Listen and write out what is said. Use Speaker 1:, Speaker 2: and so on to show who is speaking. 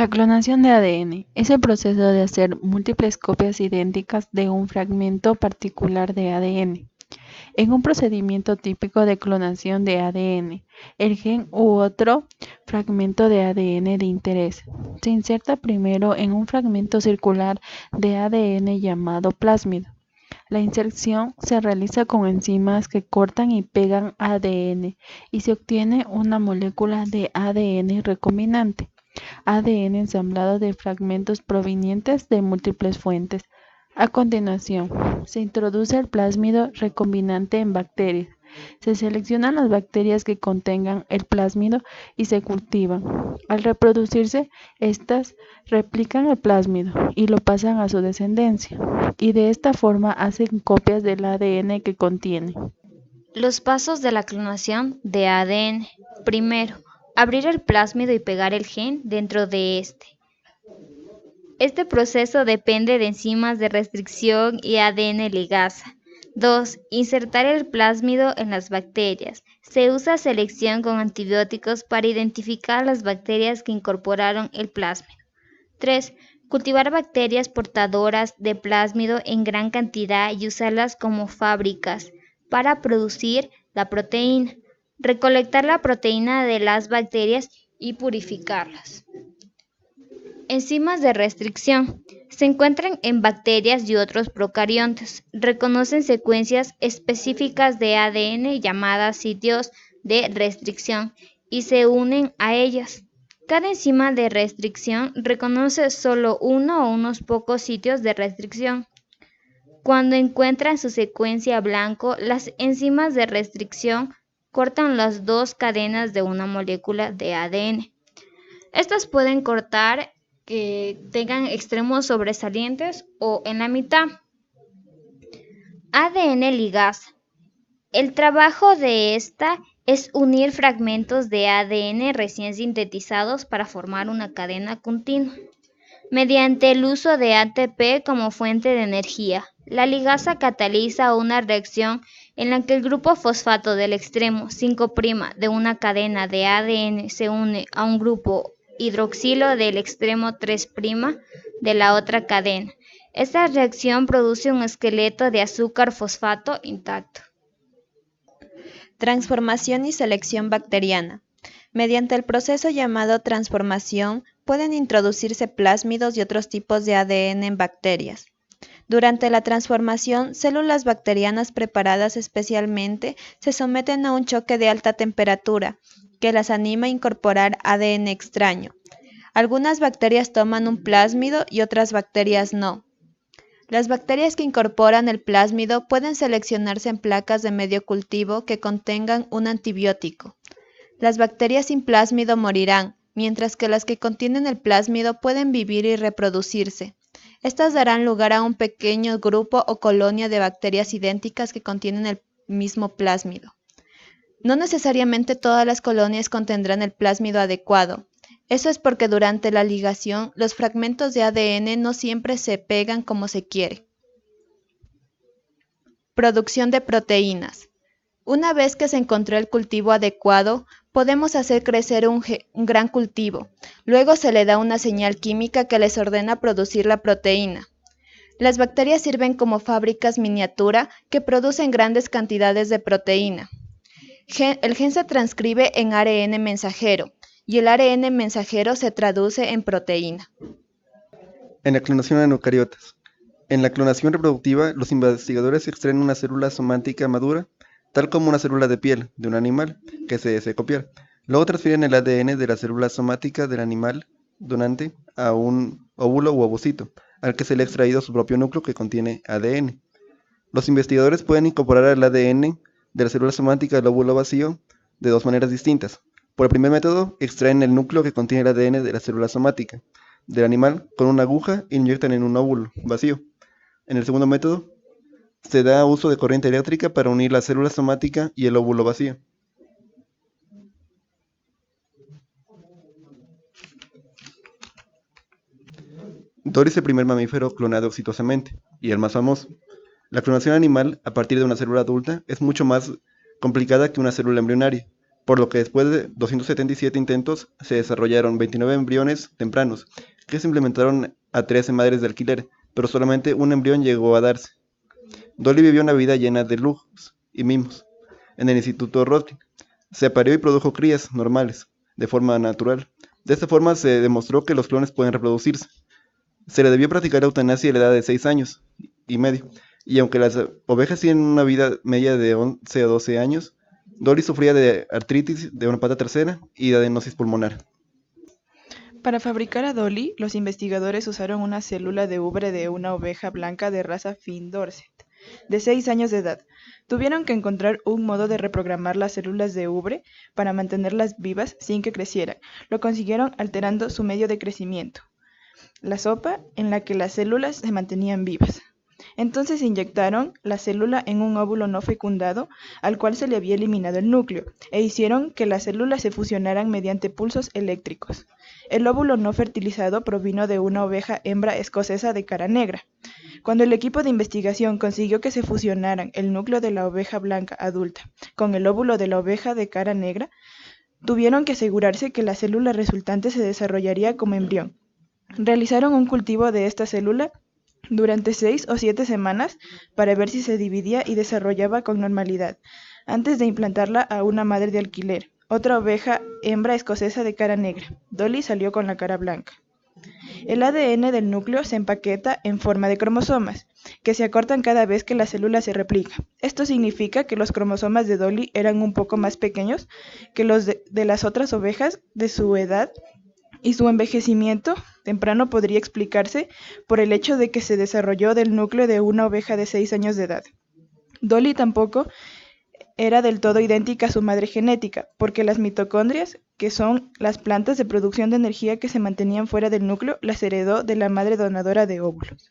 Speaker 1: La clonación de ADN es el proceso de hacer múltiples copias idénticas de un fragmento particular de ADN. En un procedimiento típico de clonación de ADN, el gen u otro fragmento de ADN de interés se inserta primero en un fragmento circular de ADN llamado plásmido. La inserción se realiza con enzimas que cortan y pegan ADN y se obtiene una molécula de ADN recombinante. ADN ensamblado de fragmentos provenientes de múltiples fuentes. A continuación, se introduce el plásmido recombinante en bacterias. Se seleccionan las bacterias que contengan el plásmido y se cultivan. Al reproducirse, estas replican el plásmido y lo pasan a su descendencia, y de esta forma hacen copias del ADN que contiene.
Speaker 2: Los pasos de la clonación de ADN. Primero, abrir el plásmido y pegar el gen dentro de este. Este proceso depende de enzimas de restricción y ADN ligasa. 2. Insertar el plásmido en las bacterias. Se usa selección con antibióticos para identificar las bacterias que incorporaron el plásmido. 3. Cultivar bacterias portadoras de plásmido en gran cantidad y usarlas como fábricas para producir la proteína. Recolectar la proteína de las bacterias y purificarlas. Enzimas de restricción. Se encuentran en bacterias y otros procariontes. Reconocen secuencias específicas de ADN llamadas sitios de restricción y se unen a ellas. Cada enzima de restricción reconoce solo uno o unos pocos sitios de restricción. Cuando encuentran su secuencia blanco, las enzimas de restricción cortan las dos cadenas de una molécula de ADN. Estas pueden cortar que tengan extremos sobresalientes o en la mitad. ADN ligasa. El trabajo de esta es unir fragmentos de ADN recién sintetizados para formar una cadena continua. Mediante el uso de ATP como fuente de energía, la ligasa cataliza una reacción en la que el grupo fosfato del extremo 5' de una cadena de ADN se une a un grupo hidroxilo del extremo 3' de la otra cadena. Esta reacción produce un esqueleto de azúcar fosfato intacto.
Speaker 3: Transformación y selección bacteriana. Mediante el proceso llamado transformación, pueden introducirse plásmidos y otros tipos de ADN en bacterias. Durante la transformación, células bacterianas preparadas especialmente se someten a un choque de alta temperatura, que las anima a incorporar ADN extraño. Algunas bacterias toman un plásmido y otras bacterias no. Las bacterias que incorporan el plásmido pueden seleccionarse en placas de medio cultivo que contengan un antibiótico. Las bacterias sin plásmido morirán, mientras que las que contienen el plásmido pueden vivir y reproducirse. Estas darán lugar a un pequeño grupo o colonia de bacterias idénticas que contienen el mismo plásmido. No necesariamente todas las colonias contendrán el plásmido adecuado. Eso es porque durante la ligación, los fragmentos de ADN no siempre se pegan como se quiere. Producción de proteínas. Una vez que se encontró el cultivo adecuado, podemos hacer crecer un gran cultivo. Luego se le da una señal química que les ordena producir la proteína. Las bacterias sirven como fábricas miniatura que producen grandes cantidades de proteína. El gen se transcribe en ARN mensajero y el ARN mensajero se traduce en proteína.
Speaker 4: En la clonación en eucariotas. En la clonación reproductiva, los investigadores extraen una célula somática madura, tal como una célula de piel de un animal que se desea copiar. Luego transfieren el ADN de la célula somática del animal donante a un óvulo u ovocito, al que se le ha extraído su propio núcleo que contiene ADN. Los investigadores pueden incorporar el ADN de la célula somática del óvulo vacío de dos maneras distintas. Por el primer método, extraen el núcleo que contiene el ADN de la célula somática del animal con una aguja e inyectan en un óvulo vacío. En el segundo método, se da uso de corriente eléctrica para unir la célula somática y el óvulo vacío. Dory es el primer mamífero clonado exitosamente, y el más famoso. La clonación animal a partir de una célula adulta es mucho más complicada que una célula embrionaria, por lo que después de 277 intentos se desarrollaron 29 embriones tempranos, que se implementaron a 13 madres de alquiler, pero solamente un embrión llegó a darse. Dolly vivió una vida llena de lujos y mimos en el Instituto Rothschild. Se parió y produjo crías normales, de forma natural. De esta forma se demostró que los clones pueden reproducirse. Se le debió practicar eutanasia a la edad de 6 años y medio, y aunque las ovejas tienen una vida media de 11 a 12 años, Dolly sufría de artritis de una pata trasera y de adenosis pulmonar.
Speaker 1: Para fabricar a Dolly, los investigadores usaron una célula de ubre de una oveja blanca de raza Finn Dorset, de 6 años de edad. Tuvieron que encontrar un modo de reprogramar las células de ubre para mantenerlas vivas sin que crecieran. Lo consiguieron alterando su medio de crecimiento, la sopa en la que las células se mantenían vivas. Entonces inyectaron la célula en un óvulo no fecundado al cual se le había eliminado el núcleo e hicieron que las células se fusionaran mediante pulsos eléctricos. El óvulo no fertilizado provino de una oveja hembra escocesa de cara negra. Cuando el equipo de investigación consiguió que se fusionaran el núcleo de la oveja blanca adulta con el óvulo de la oveja de cara negra, tuvieron que asegurarse que la célula resultante se desarrollaría como embrión. Realizaron un cultivo de esta célula durante 6 o 7 semanas para ver si se dividía y desarrollaba con normalidad, antes de implantarla a una madre de alquiler, otra oveja hembra escocesa de cara negra. Dolly salió con la cara blanca. El ADN del núcleo se empaqueta en forma de cromosomas, que se acortan cada vez que la célula se replica. Esto significa que los cromosomas de Dolly eran un poco más pequeños que los de las otras ovejas de su edad, y su envejecimiento temprano podría explicarse por el hecho de que se desarrolló del núcleo de una oveja de 6 años de edad. Dolly tampoco era del todo idéntica a su madre genética, porque las mitocondrias, que son las plantas de producción de energía que se mantenían fuera del núcleo, las heredó de la madre donadora de óvulos.